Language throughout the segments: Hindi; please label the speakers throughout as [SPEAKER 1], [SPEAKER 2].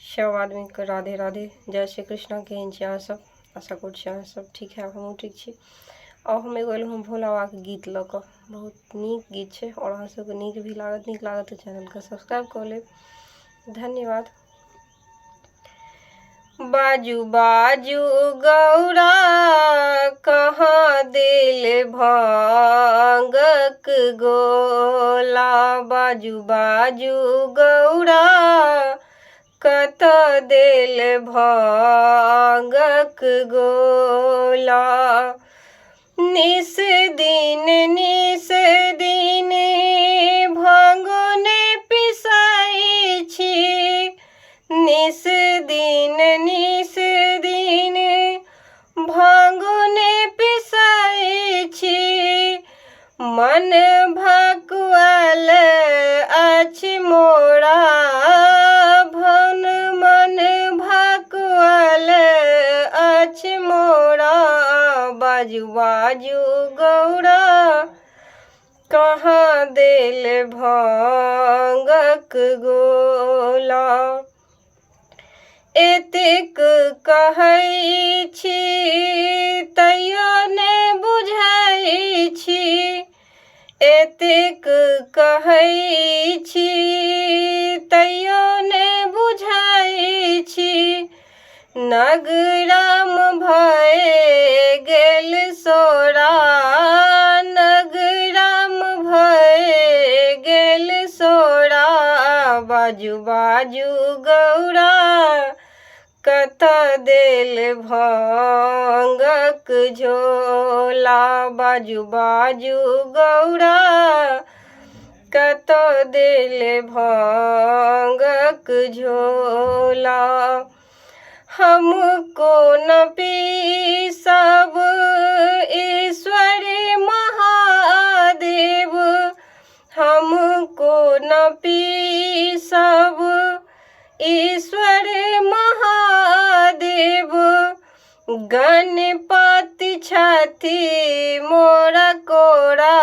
[SPEAKER 1] सब आदमी के राधे राधे, जय श्री कृष्ण केहन छी अहाँ सब। आशा करै छी अहाँ सब ठीक है, हमहूँ ठीक छी। और हम एगो एलहुँ भोला बाबा के गीत लऽ कऽ। बहुत नीक गीत छै और अहाँ सबके नीक भी लागत। नीक लागत तो चैनल के सब्सक्राइब कऽ लेब। धन्यवाद। बाजू बाजू गौरा कहाँ दिल भांगक गोला, बाजू बाजू गौरा कत दिल भांगक गोला। निस दिन भांगन पिसाई छी, निस दिन भांगन पिसाई छी। मन भकुआल अछि मोरा भन, मन भकुआल अछि मोरा। बाजू बाजू गौरा कहाँ दिल भांगक गोला। एतेक कहै छी तैयो नहि बुझै छी, एतेक कहै छी तैयो नहि बुझै छी। नगराम भए गेल सोरा, नगराम भए गेल सोरा। बाजू बाजू गौरा कत दिल भांगक झोला, बाजू बाजू गौरा कत दिल भांगक झोला। हमको न पीसब ईश्वर महादेव, हमको न पीसब ईश्वर महादेव। गणपति छथि मोरा कोरा,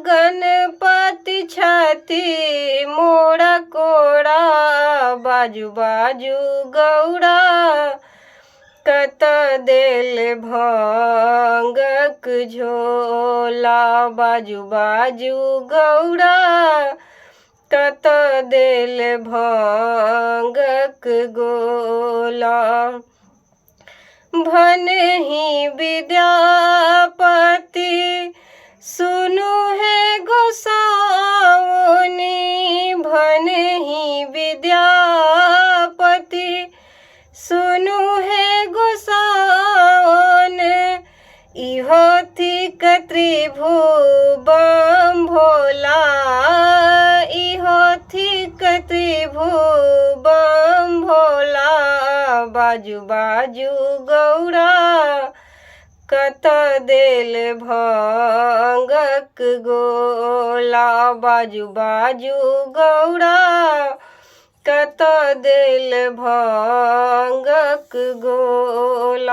[SPEAKER 1] गणपति छथि मोरा कोरा। बाजू बाजू गौरा कत दिल भांगक झोला, बाजू बाजू गौरा कत दिल भांगक गोला। भनहि विद्यापति सुनु है गोसाउनी, भनहि विद्यापति सुनु है गोसाउन। इहो थिक त्रिभुवन भोला, इहो थिक त्रिभुवन भोला। बाजू बाजू गौरा कत दिल भांगक गोला, बाजू बाजू गौरा कत दिल भांगक गोला।